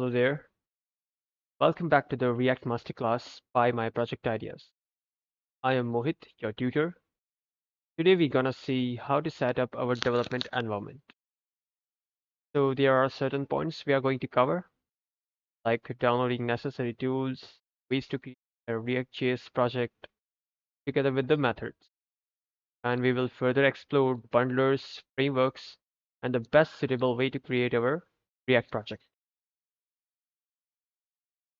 Hello there. Welcome back to the React Masterclass by My Project Ideas. I am Mohit, your tutor. Today we're gonna see how to set up our development environment. So there are certain points we are going to cover, like downloading necessary tools, ways to create a ReactJS project together with the methods. And we will further explore bundlers, frameworks, and the best suitable way to create our React project.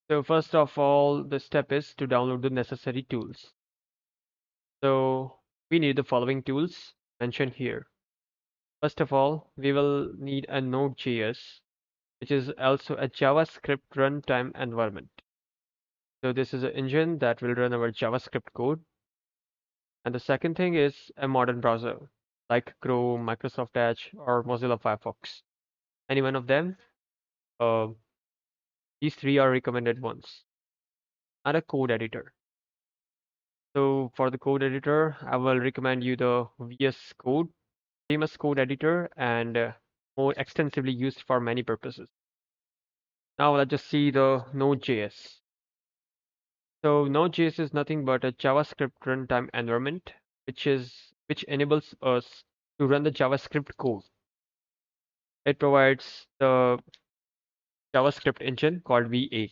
So first of all, the step is to download the necessary tools. So we need the following tools mentioned here. First of all, we will need a Node.js, which is also a JavaScript runtime environment. So this is an engine that will run our JavaScript code. And the second thing is a modern browser, like Chrome, Microsoft Edge, or Mozilla Firefox. Any one of them, uh, these three are recommended ones. And a code editor. So for the code editor, I will recommend you the VS Code, famous code editor, and more extensively used for many purposes. Now let's just see the Node.js. So Node.js is nothing but a JavaScript runtime environment, which enables us to run the JavaScript code. It provides the JavaScript engine called V8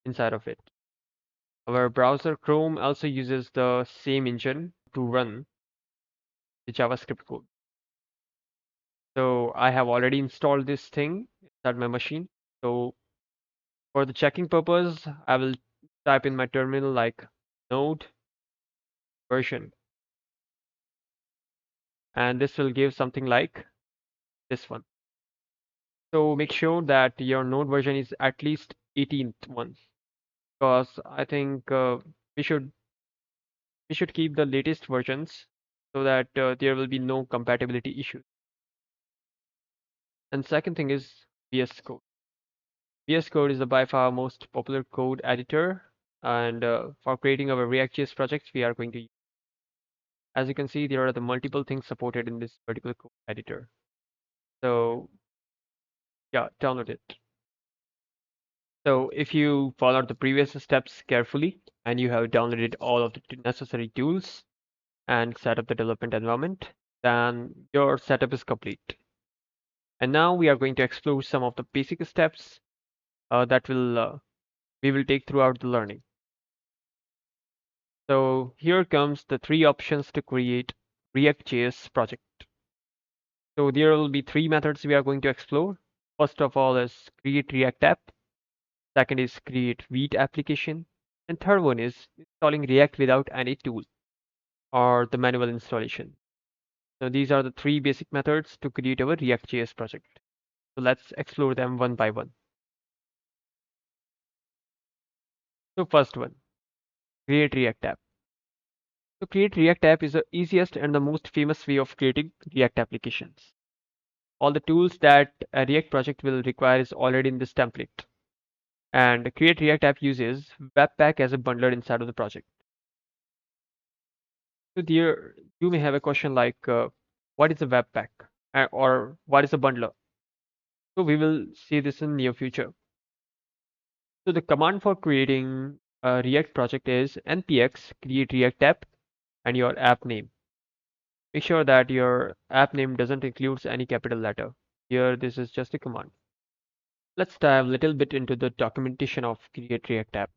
inside of it. Our browser Chrome also uses the same engine to run the JavaScript code. So I have already installed this thing inside my machine. So for the checking purpose, I will type in my terminal like node version, and this will give something like this one. So make sure that your node version is at least 18th one, because I think we should keep the latest versions so that there will be no compatibility issues. And second thing is VS Code. VS Code is the by far most popular code editor, and for creating our React.js projects, we are going to use. As you can see, there are the multiple things supported in this particular code editor. So yeah, download it. So if you follow the previous steps carefully and you have downloaded all of the necessary tools and set up the development environment, then your setup is complete. And now we are going to explore some of the basic steps that we will take throughout the learning. So here comes the three options to create React.js project. So there will be three methods we are going to explore. First of all is create React app. Second is create Vite application. And third one is installing React without any tool or the manual installation. So these are the three basic methods to create our React.js project. So let's explore them one by one. So first one, create React app. So create React app is the easiest and the most famous way of creating React applications. All the tools that a React project will require is already in this template. And create React app uses Webpack as a bundler inside of the project. So there you may have a question like, what is a Webpack or what is a bundler? So we will see this in near future. So the command for creating a React project is npx create React app and your app name. Make sure that your app name doesn't include any capital letter. Here, this is just a command. Let's dive a little bit into the documentation of create React app.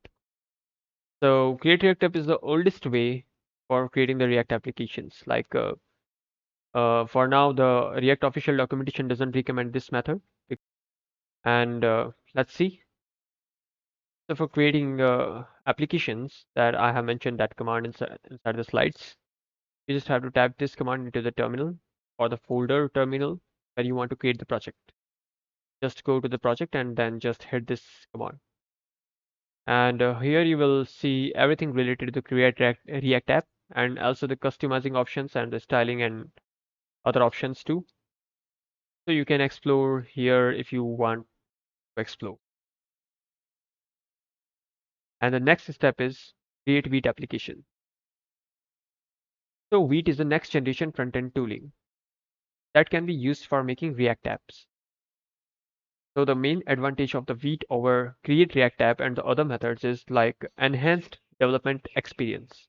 So create React app is the oldest way for creating the React applications. Like for now, the React official documentation doesn't recommend this method. And let's see. So for creating applications that I have mentioned that command inside the slides, you just have to type this command into the terminal or the folder terminal where you want to create the project. Just go to the project and then just hit this command. And here you will see everything related to the create React app and also the customizing options and the styling and other options too. So you can explore here if you want to explore. And the next step is create Vite application. So Vite is the next generation front-end tooling that can be used for making React apps. So the main advantage of the Vite over create React app and the other methods is like enhanced development experience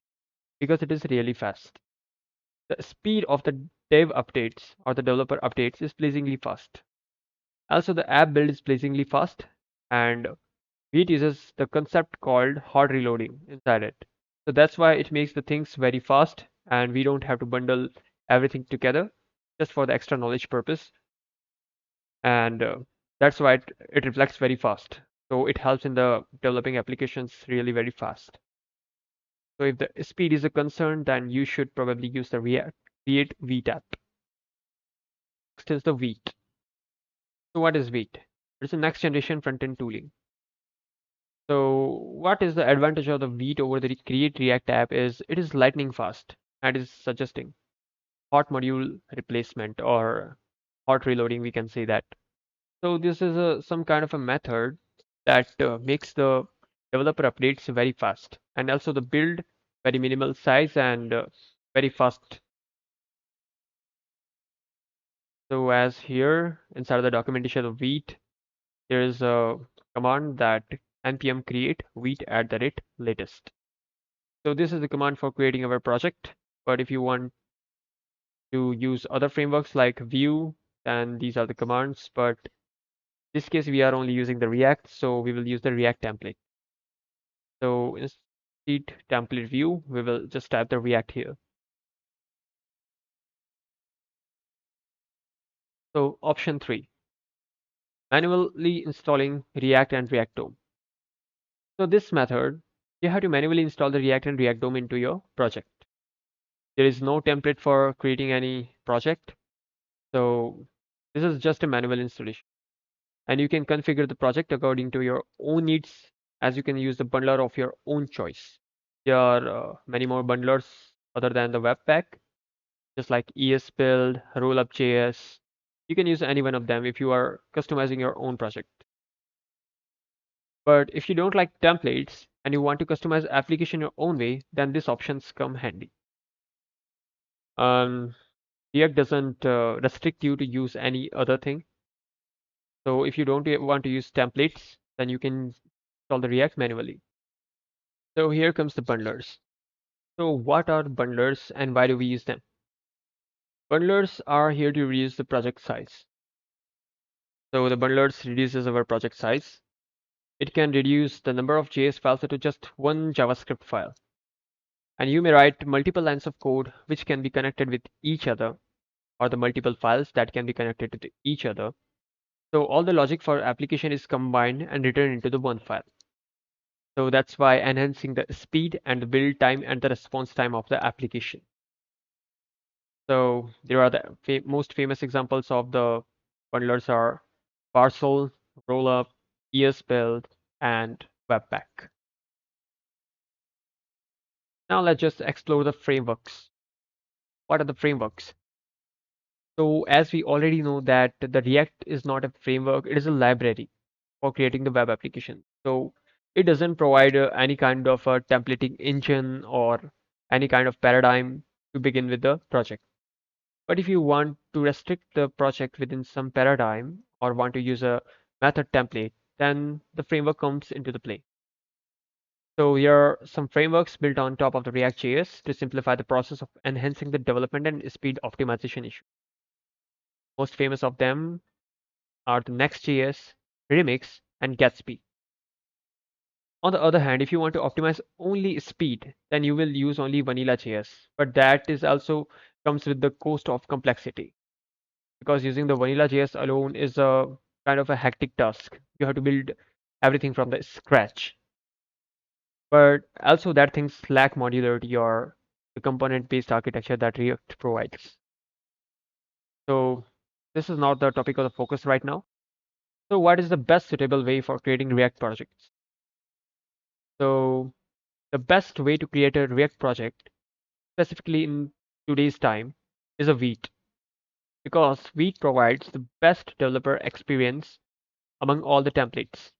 because it is really fast. The speed of the dev updates or the developer updates is pleasingly fast. Also, the app build is pleasingly fast, and Vite uses the concept called hot reloading inside it. So that's why it makes the things very fast, and we don't have to bundle everything together just for the extra knowledge purpose. And that's why it reflects very fast. So it helps in the developing applications really very fast. So if the speed is a concern, then you should probably use the React Create Vite app. Next is the Vite. So what is Vite? It's a next generation front-end tooling. So what is the advantage of the Vite over the Create React app is it is lightning fast and is suggesting hot module replacement or hot reloading, we can say that. So this is some kind of a method that makes the developer updates very fast and also the build very minimal size and very fast. So as here inside of the documentation of Vite, there is a command that npm create Vite @latest. So this is the command for creating our project. But if you want to use other frameworks like Vue, then these are the commands. But in this case, we are only using the React, so we will use the React template. So instead template view, we will just type the React here. So option 3, manually installing React and React DOM. So this method, you have to manually install the React and React DOM into your project. There is no template for creating any project. So this is just a manual installation. And you can configure the project according to your own needs, as you can use the bundler of your own choice. There are many more bundlers other than the Webpack, just like ESBuild, Rollup.js. You can use any one of them if you are customizing your own project. But if you don't like templates and you want to customize application your own way, then these options come handy. React doesn't restrict you to use any other thing. So if you don't want to use templates, then you can install the React manually. So here comes the bundlers. So what are bundlers and why do we use them? Bundlers are here to reduce the project size. So the bundlers reduces our project size. It can reduce the number of JS files to just one JavaScript file. And you may write multiple lines of code which can be connected with each other, or the multiple files that can be connected to each other. So all the logic for application is combined and written into the one file. So that's why enhancing the speed and the build time and the response time of the application. So there are the most famous examples of the bundlers are Parcel, Rollup, ESBuild, and Webpack. Now let's just explore the frameworks. What are the frameworks? So as we already know that the React is not a framework, it is a library for creating the web application. So it doesn't provide any kind of a templating engine or any kind of paradigm to begin with the project. But if you want to restrict the project within some paradigm or want to use a method template, then the framework comes into the play. So here are some frameworks built on top of the React.js to simplify the process of enhancing the development and speed optimization issue. Most famous of them are the Next.js, Remix, and Gatsby. On the other hand, if you want to optimize only speed, then you will use only Vanilla.js, but that is also comes with the cost of complexity. Because using the Vanilla.js alone is a kind of a hectic task. You have to build everything from the scratch. But also that things lack modularity or the component-based architecture that React provides. So this is not the topic of the focus right now. So what is the best suitable way for creating React projects? So the best way to create a React project, specifically in today's time, is a Vite. Because Vite provides the best developer experience among all the templates.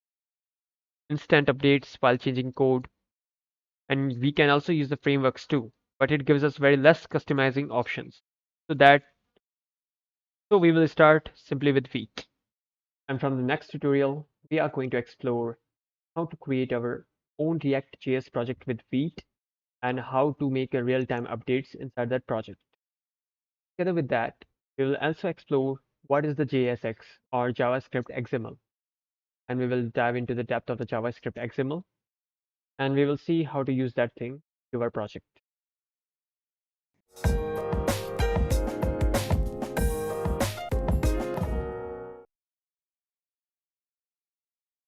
Instant updates while changing code, and we can also use the frameworks too, but it gives us very less customizing options. So we will start simply with Vite. And from the next tutorial, we are going to explore how to create our own React.js project with Vite and how to make a real-time updates inside that project. Together with that, we will also explore what is the JSX or JavaScript XML, and we will dive into the depth of the JavaScript XML, and we will see how to use that thing to our project.